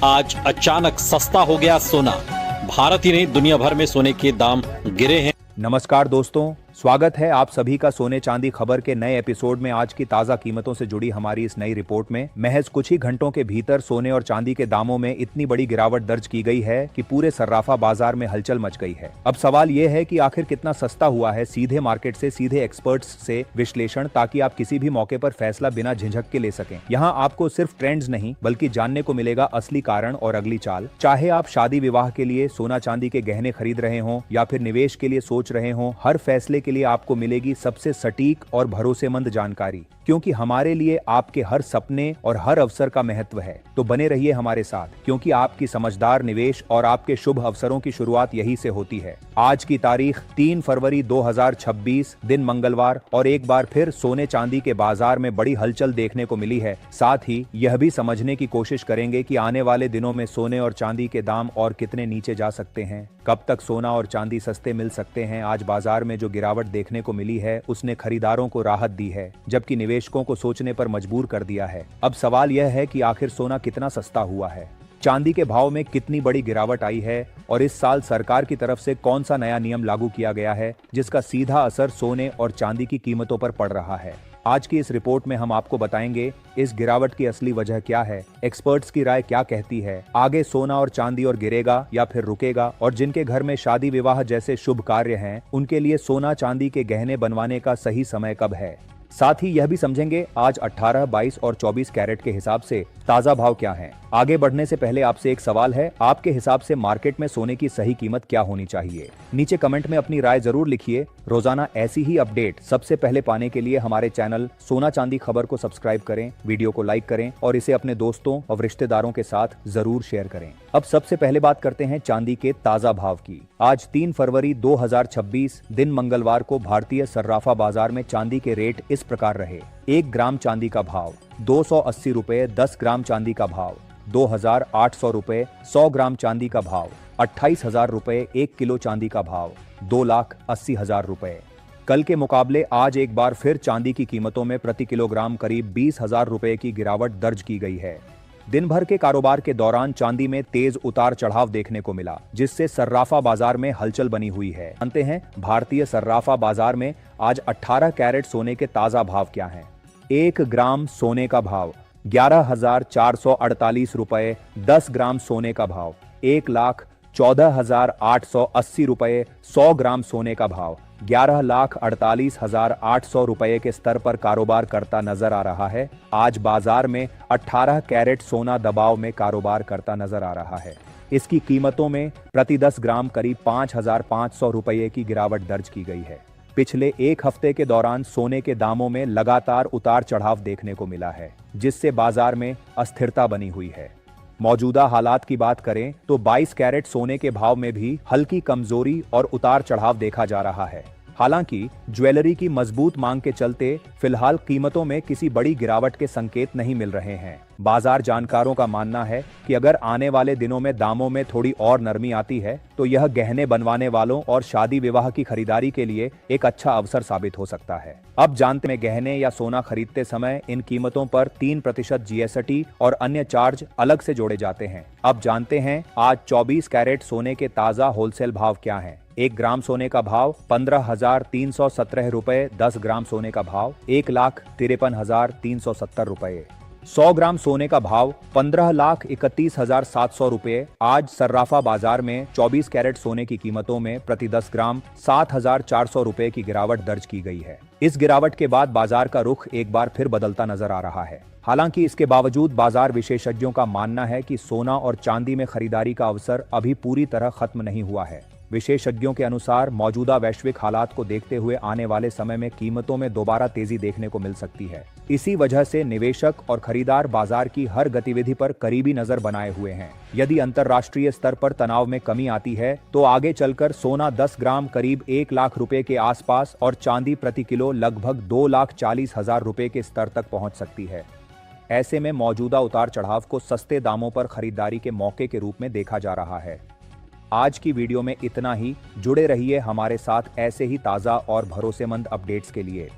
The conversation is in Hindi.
आज अचानक सस्ता हो गया सोना। भारत ही नहीं दुनिया भर में सोने के दाम गिरे हैं। नमस्कार दोस्तों, स्वागत है आप सभी का सोने चांदी खबर के नए एपिसोड में। आज की ताजा कीमतों से जुड़ी हमारी इस नई रिपोर्ट में महज कुछ ही घंटों के भीतर सोने और चांदी के दामों में इतनी बड़ी गिरावट दर्ज की गई है कि पूरे सर्राफा बाजार में हलचल मच गई है। अब सवाल ये है कि आखिर कितना सस्ता हुआ है। सीधे मार्केट से, सीधे एक्सपर्ट्स से विश्लेषण, ताकि आप किसी भी मौके पर फैसला बिना झिझक के ले सकें। यहाँ आपको सिर्फ ट्रेंड्स नहीं बल्कि जानने को मिलेगा असली कारण और अगली चाल। चाहे आप शादी विवाह के लिए सोना चांदी के गहने खरीद रहे हो या फिर निवेश के लिए सोच रहे हो, हर फैसले के लिए आपको मिलेगी सबसे सटीक और भरोसेमंद जानकारी, क्योंकि हमारे लिए आपके हर सपने और हर अवसर का महत्व है। तो बने रहिए हमारे साथ, क्योंकि आपकी समझदार निवेश और आपके शुभ अवसरों की शुरुआत यही से होती है। आज की तारीख 3 फरवरी 2026, दिन मंगलवार, और एक बार फिर सोने चांदी के बाजार में बड़ी हलचल देखने को मिली है। साथ ही यह भी समझने की कोशिश करेंगे कि आने वाले दिनों में सोने और चांदी के दाम और कितने नीचे जा सकते हैं, कब तक सोना और चांदी सस्ते मिल सकते हैं। आज बाजार में जो गिरावट देखने को मिली है उसने खरीदारों को राहत दी है, जबकि निवेशकों को सोचने पर मजबूर कर दिया है। अब सवाल यह है कि आखिर सोना कितना सस्ता हुआ है, चांदी के भाव में कितनी बड़ी गिरावट आई है, और इस साल सरकार की तरफ से कौन सा नया नियम लागू किया गया है जिसका सीधा असर सोने और चांदी की कीमतों पर पड़ रहा है। आज की इस रिपोर्ट में हम आपको बताएंगे इस गिरावट की असली वजह क्या है, एक्सपर्ट्स की राय क्या कहती है, आगे सोना और चांदी और गिरेगा या फिर रुकेगा, और जिनके घर में शादी विवाह जैसे शुभ कार्य हैं उनके लिए सोना चांदी के गहने बनवाने का सही समय कब है। साथ ही यह भी समझेंगे आज 18, 22 और 24 कैरेट के हिसाब से ताजा भाव क्या हैं। आगे बढ़ने से पहले आपसे एक सवाल है, आपके हिसाब से मार्केट में सोने की सही कीमत क्या होनी चाहिए? नीचे कमेंट में अपनी राय जरूर लिखिए। रोजाना ऐसी ही अपडेट सबसे पहले पाने के लिए हमारे चैनल सोना चांदी खबर को सब्सक्राइब करें, वीडियो को लाइक करें और इसे अपने दोस्तों और रिश्तेदारों के साथ जरूर शेयर करें। अब सबसे पहले बात करते हैं चांदी के ताजा भाव की। आज 3 फरवरी 2026, दिन मंगलवार को भारतीय सर्राफा बाजार में चांदी के रेट इस प्रकार रहे। 1 ग्राम चांदी का भाव 280 रुपए, 10 ग्राम चांदी का भाव 2800 रुपए, 100 ग्राम चांदी का भाव 28,000 रुपए, 1 किलो चांदी का भाव 2,80,000 रुपए। कल के मुकाबले आज एक बार फिर चांदी की कीमतों में प्रति किलोग्राम करीब 20,000 रुपए की गिरावट दर्ज की गई है। दिन भर के कारोबार के दौरान चांदी में तेज उतार चढ़ाव देखने को मिला, जिससे सर्राफा बाजार में हलचल बनी हुई है। जानते हैं भारतीय सर्राफा बाजार में आज 18 कैरेट सोने के ताजा भाव क्या हैं। 1 ग्राम सोने का भाव 11,448 रुपए, 10 ग्राम सोने का भाव 1,14,880 रुपए, 100 ग्राम सोने का भाव 11,48,800 रुपए के स्तर पर कारोबार करता नजर आ रहा है। आज बाजार में 18 कैरेट सोना दबाव में कारोबार करता नजर आ रहा है। इसकी कीमतों में प्रति 10 ग्राम करीब 5,500 रुपए की गिरावट दर्ज की गई है। पिछले एक हफ्ते के दौरान सोने के दामों में लगातार उतार चढ़ाव देखने को मिला है, जिससे बाजार में अस्थिरता बनी हुई है। मौजूदा हालात की बात करें तो 22 कैरेट सोने के भाव में भी हल्की कमजोरी और उतार चढ़ाव देखा जा रहा है। हालांकि ज्वेलरी की मजबूत मांग के चलते फिलहाल कीमतों में किसी बड़ी गिरावट के संकेत नहीं मिल रहे हैं। बाजार जानकारों का मानना है कि अगर आने वाले दिनों में दामों में थोड़ी और नरमी आती है तो यह गहने बनवाने वालों और शादी विवाह की खरीदारी के लिए एक अच्छा अवसर साबित हो सकता है। अब जानते हैं गहने या सोना खरीदते समय इन कीमतों पर 3% जीएसटी और अन्य चार्ज अलग से जोड़े जाते हैं। अब जानते हैं आज 24 कैरेट सोने के ताजा होलसेल भाव क्या हैं। 1 ग्राम सोने का भाव 15,317 रुपए, 10 ग्राम सोने का भाव 1,53,370 रुपए, 100 ग्राम सोने का भाव 15,31,700 रुपए। आज सर्राफा बाजार में 24 कैरेट सोने की कीमतों में प्रति 10 ग्राम 7,400 रुपए की गिरावट दर्ज की गई है। इस गिरावट के बाद बाजार का रुख एक बार फिर बदलता नजर आ रहा है। हालांकि इसके बावजूद बाजार विशेषज्ञों का मानना है कि सोना और चांदी में खरीदारी का अवसर अभी पूरी तरह खत्म नहीं हुआ है। विशेषज्ञों के अनुसार मौजूदा वैश्विक हालात को देखते हुए आने वाले समय में कीमतों में दोबारा तेजी देखने को मिल सकती है। इसी वजह से निवेशक और खरीदार बाजार की हर गतिविधि पर करीबी नजर बनाए हुए हैं। यदि अंतर्राष्ट्रीय स्तर पर तनाव में कमी आती है तो आगे चलकर सोना 10 ग्राम करीब 1 लाख रुपए के आसपास और चांदी प्रति किलो लगभग 2,40,000 रुपए के स्तर तक पहुंच सकती है। ऐसे में मौजूदा उतार चढ़ाव को सस्ते दामों पर खरीदारी के मौके के रूप में देखा जा रहा है। आज की वीडियो में इतना ही। जुड़े रहिए हमारे साथ ऐसे ही ताज़ा और भरोसेमंद अपडेट्स के लिए।